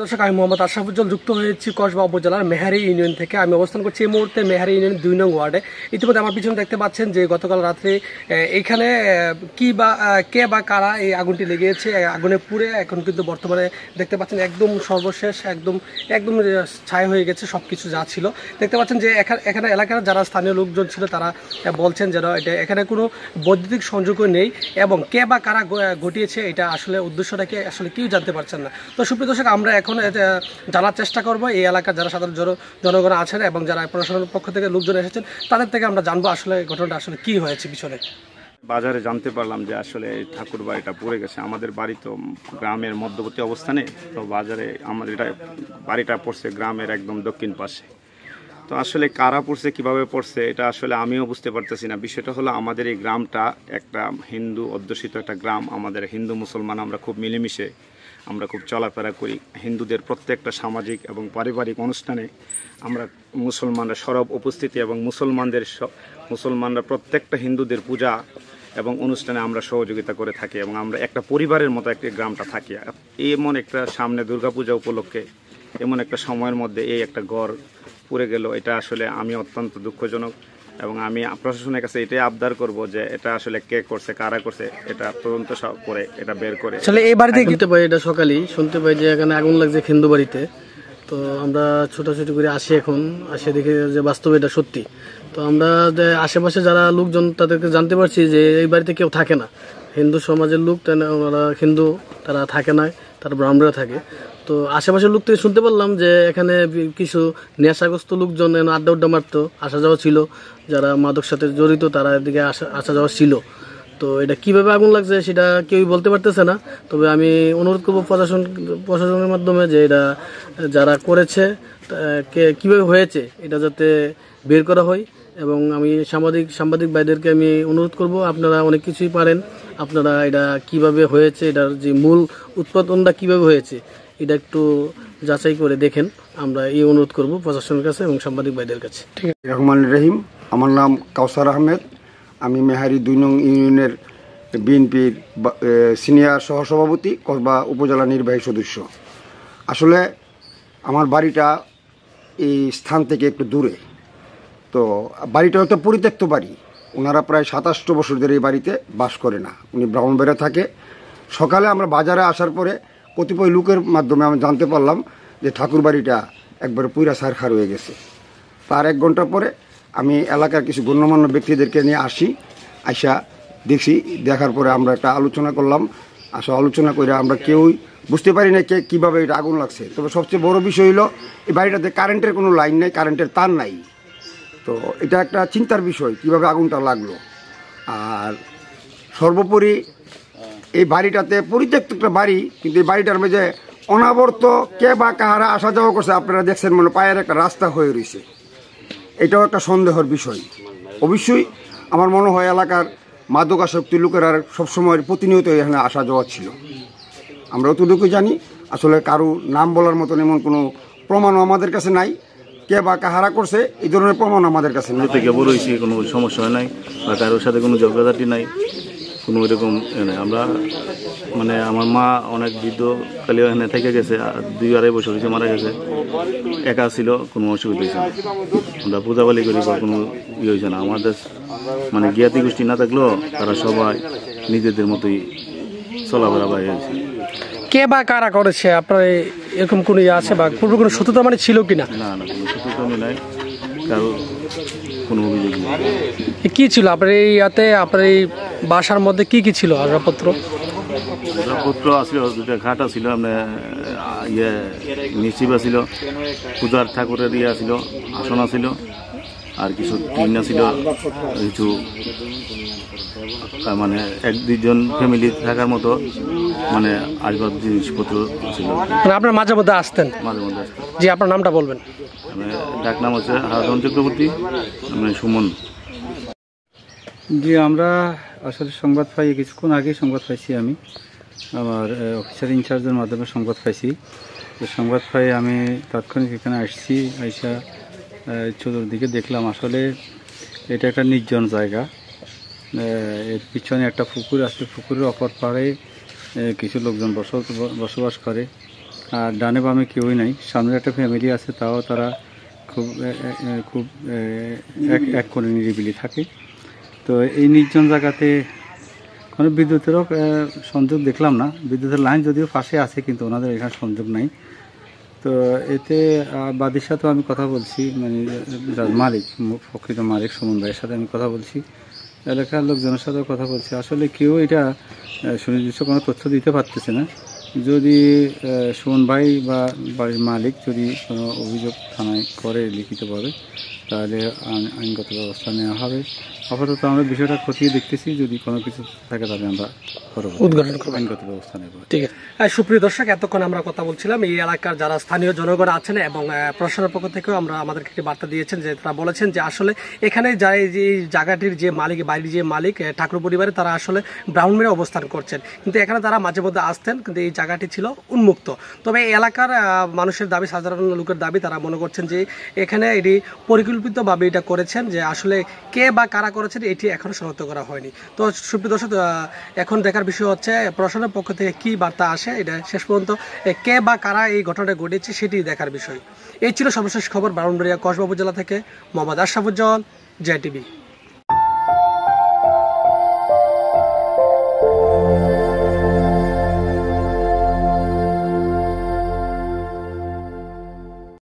দর্শক, আমি মোহাম্মদ আশরাফুজ্জাল যুক্ত হয়েছি কসবা উপজেলার মেহারি ইউনিয়ন থেকে। আমি অবস্থান করছি এই মুহূর্তে মেহারি ইউনিয়ন 2 নং ওয়ার্ডে। ইতিমধ্যে আমার পিছনে দেখতে পাচ্ছেন যে গতকাল রাত্রে এইখানে কে বা কারা এই আগুনটি লেগেছে, আগুনে পুড়ে এখন কিন্তু বর্তমানে দেখতে পাচ্ছেন একদম সর্বশেষ একদম ছাই হয়ে গেছে সব কিছু যা ছিল। দেখতে পাচ্ছেন যে এখানে এলাকার যারা স্থানীয় লোকজন ছিল তারা বলছেন যেন এখানে কোনো বৈদ্যুতিক সংযোগও নেই এবং কে বা কারা ঘটিয়েছে এটা আসলে উদ্দেশ্যটাকে আসলে কেউ জানতে পারছেন না। তো সুপ্রিয় দর্শক, আমরা এখন জানার চেষ্টা করব এই এলাকার যারা সাধারণ জনগণ আছেন এবং যারা প্রশাসনের পক্ষ থেকে লোকজন এসেছেন তাদের থেকে আমরা জানবো আসলে ঘটনাটা আসলে কি হয়েছে পিছনে। বাজারে জানতে পারলাম যে আসলে ঠাকুর বাড়িটা পড়ে গেছে। আমাদের বাড়ি তো গ্রামের মধ্যবর্তী অবস্থানে, তো বাজারে আমাদের বাড়িটা পড়ছে গ্রামের একদম দক্ষিণ পাশে। তো আসলে কারা পড়ছে, কিভাবে পড়ছে এটা আসলে আমিও বুঝতে পারতেছি না। বিষয়টা হলো আমাদের এই গ্রামটা একটা হিন্দু অধ্যুষিত একটা গ্রাম। আমাদের হিন্দু মুসলমান আমরা খুব মিলেমিশে আমরা খুব চলাফেরা করি। হিন্দুদের প্রত্যেকটা সামাজিক এবং পারিবারিক অনুষ্ঠানে আমরা মুসলমানরা সরব উপস্থিতি এবং মুসলমানরা প্রত্যেকটা হিন্দুদের পূজা এবং অনুষ্ঠানে আমরা সহযোগিতা করে থাকি এবং আমরা একটা পরিবারের মতো একটা গ্রামটা থাকি। এমন একটা সামনে দুর্গাপূজা উপলক্ষে এমন একটা সময়ের মধ্যে এই একটা ঘর পুড়ে গেল, এটা আসলে আমি অত্যন্ত দুঃখজনক এবং আমি প্রশাসনের কাছে এটাই আবদার করব যে এটা আসলে কে করছে, কারা করছে, এটা তদন্ত করে এটা বের করে। আসলে এই বাড়িতে শুনতে পাই, এটা সকালেই শুনতে পাই যে এখানে আগুন লাগছে হিন্দু বাড়িতে। তো আমরা ছোটাছুটি করে আসি, এখন আসে দেখি যে বাস্তবে এটা সত্যি। তো আমরা যে আশেপাশে যারা লোকজন তাদেরকে জানতে পারছি যে এই বাড়িতে কেউ থাকে না, হিন্দু সমাজের লোক, ওরা হিন্দু, তারা থাকে না, তারা ব্রাহ্মণরা থাকে। তো আশেপাশের লোক থেকে শুনতে পারলাম যে এখানে কিছু নেশাগ্রস্ত লোকজন আড্ডা মারতো, আসা যাওয়া ছিল, যারা মাদক সাথে জড়িত তারা এদিকে আসা যাওয়া ছিল। তো এটা কিভাবে আগুন লাগছে সেটা কেউই বলতে পারতেছে না। তবে আমি অনুরোধ করবো প্রশাসনের মাধ্যমে যে এটা যারা করেছে কিভাবে হয়েছে এটা যাতে বের করা হয়। এবং আমি সাংবাদিক ভাইদেরকে আমি অনুরোধ করব, আপনারা অনেক কিছুই পারেন, আপনারা এটা কিভাবে হয়েছে, এটার যে মূল উৎপাদনটা কিভাবে হয়েছে এটা একটু যাচাই করে দেখেন। আমরা এই অনুরোধ করব প্রশাসনের কাছে এবং সাংবাদিক ভাইদের কাছে। ঠিক আছে। রহমান রহিম, আমার নাম কাউসার আহমেদ। আমি মেহারি 2 নং ইউনিয়নের বিএনপির সিনিয়র সহসভাপতি, কসবা উপজেলা নির্বাহী সদস্য। আসলে আমার বাড়িটা এই স্থান থেকে একটু দূরে। তো বাড়িটা একটা পরিত্যক্ত বাড়ি। ওনারা প্রায় 27 বছর ধরে এই বাড়িতে বাস করে না, উনি ব্রাহ্মণবাড়িয়া থাকে। সকালে আমরা বাজারে আসার পরে কতিপয় লোকের মাধ্যমে আমি জানতে পারলাম যে ঠাকুর বাড়িটা একবার পুরা ছারখার হয়ে গেছে। তার 1 ঘন্টা পরে আমি এলাকার কিছু গণ্যমান্য ব্যক্তিদেরকে নিয়ে আইসা দেখছি। দেখার পরে আমরা একটা আলোচনা করলাম। আলোচনা করে আমরা কেউই বুঝতে পারি না কীভাবে এটা আগুন লাগছে। তবে সবচেয়ে বড় বিষয় হলো এই বাড়িটাতে কারেন্টের কোনো লাইন নেই, কারেন্টের তার নাই। তো এটা একটা চিন্তার বিষয় কীভাবে আগুনটা লাগলো। আর সর্বোপরি এই বাড়িটাতে পরিত্যক্ত একটা বাড়ি, কিন্তু এই বাড়িটার মধ্যে অনাবর্ত কে বা কাহারা আসা যাওয়া করছে। আপনারা দেখছেন মনে পায়ের একটা রাস্তা হয়ে রয়েছে। এটাও একটা সন্দেহের বিষয়। অবশ্যই আমার মনে হয় এলাকার মাদকাসক্তি লোকের আর সবসময় প্রতিনিয়ত এখানে আসা যাওয়া ছিল। আমরা অতটুকু জানি, আসলে কারো নাম বলার মতন এমন কোনো প্রমাণও আমাদের কাছে নাই। কে বা কাহারা করছে এই ধরনের প্রমাণ আমাদের কাছে নাই। বড় হয়েছি, কোনো সমস্যা নাই বা কারোর সাথে কোনো ঝগড়াঝাটি নাই, কোনো এরকম নেই। আমরা মানে আমার মা অনেক বৃদ্ধ কালী এখানে থেকে গেছে, 2-2.5 বছর হয়েছে মারা গেছে। একা ছিল, কোনো অসুবিধা হয়েছে না। আমরা পূজাবালি করি বা কোনো হয়েছে না। আমাদের মানে জ্ঞাতি গোষ্ঠী না থাকলেও তারা সবাই নিজেদের মতোই চলাফেরা বাইরেছে। কে বা কারা করেছে আপনার এরকম কোনো আছে বা পূর্ব কোনো সত্যতা মানে ছিল কিনা? না, কোনো সত্যতা নাই, কারো কোনো অভিযোগ নেই। কি ছিল আপনার এই আপনার এই বাসার মধ্যে কি ছিল আসবাবপত্র? আসলে 2টা খাট ছিল, নিশ্চিবা ছিল, পূজার ঠাকুরের ছিল, আসন ছিল, আর কিছু টিন ছিল, কিছু মানে 1-2 জন ফ্যামিলি থাকার মতো মানে আসবাব জিনিসপত্র ছিল। আপনার মাঝে মধ্যে আসতেন? মাঝে মধ্যে আসতেন। জি, আপনার নামটা বলবেন? ডাক নাম হচ্ছে হারাধন চক্রবর্তী, সুমন। জি, আমরা আসলে সংবাদ পাই, কিছুক্ষণ আগেই সংবাদ পাইছি। আমি আমার অফিসার ইনচার্জের মাধ্যমে সংবাদ পাইছি। তো সংবাদ পাই আমি তাৎক্ষণিক এখানে আসছি। আইসা চতুর্দিকে দেখলাম আসলে এটা একটা নির্জন জায়গা। এর পিছনে একটা পুকুর আছে, পুকুরের অপর পাড়ে কিছু লোকজন বসবাস করে। আর ডানে বামে কেউই নাই, সামনে একটা ফ্যামিলি আছে, তাও তারা খুব খুব এক করে নিরিবিলি থাকে। তো এই নির্জন জায়গাতে কোনো বিদ্যুতেরও সংযোগ দেখলাম না, বিদ্যুতের লাইন যদিও পাশে আছে কিন্তু ওনাদের এখানে সংযোগ নাই। তো এতে বাদীর সাথেও আমি কথা বলছি, মানে মালিক, প্রকৃত মালিক সুমন ভাইয়ের সাথে আমি কথা বলছি, এলাকার লোকজনের সাথেও কথা বলছি। আসলে কেউ এটা সুনির্দিষ্ট কোনো তথ্য দিতে পারতেছে না। যদি সুমন ভাই বা বাড়ির মালিক যদি কোনো অভিযোগ থানায় করে লিখিতভাবে, তাহলে আইনগত ব্যবস্থা নেওয়া হবে। আপাতত আমরা বিষয়টা খতিয়ে দেখতেছি, যদি কোনো কিছু থাকে তাহলে আমরা আইনগত ব্যবস্থা নেব। ঠিক আছে। সুপ্রিয় দর্শক, এতক্ষণ আমরা কথা বলছিলাম এই এলাকার যারা স্থানীয় জনগণ আছেন এবং প্রশাসনের পক্ষ থেকেও আমাদেরকে একটি বার্তা দিয়েছেন, যে তারা বলেছেন যে আসলে এখানে যারা যে জায়গাটির যে মালিক, বাড়ির যে মালিক ঠাকুর পরিবারে, তারা আসলে ব্রাউন মেরে অবস্থান করছেন, কিন্তু এখানে তারা মাঝে মধ্যে আসতেন, কিন্তু এই জায়গাটি ছিল উন্মুক্ত। তবে এই এলাকার মানুষের দাবি, সাধারণ লোকের দাবি, তারা মনে করছেন যে এখানে এটি পরিকল্পিতভাবে এটা করেছেন, যে আসলে কে বা কারা করেছেন এটি এখনো শনাক্ত করা হয়নি। তো সুপ্রিয় দর্শক, এখন দেখার বিষয় হচ্ছে প্রশাসনের পক্ষ থেকে কি বার্তা আসে, এটা শেষ পর্যন্ত কে বা কারা এই ঘটনাটা ঘটেছে সেটি দেখার বিষয়। এই ছিল সর্বশেষ খবর ব্রাহ্মণবাড়িয়া কসবা উপজেলা থেকে। মোহাম্মদ আশরাফুজ্জামান, জেটিভি।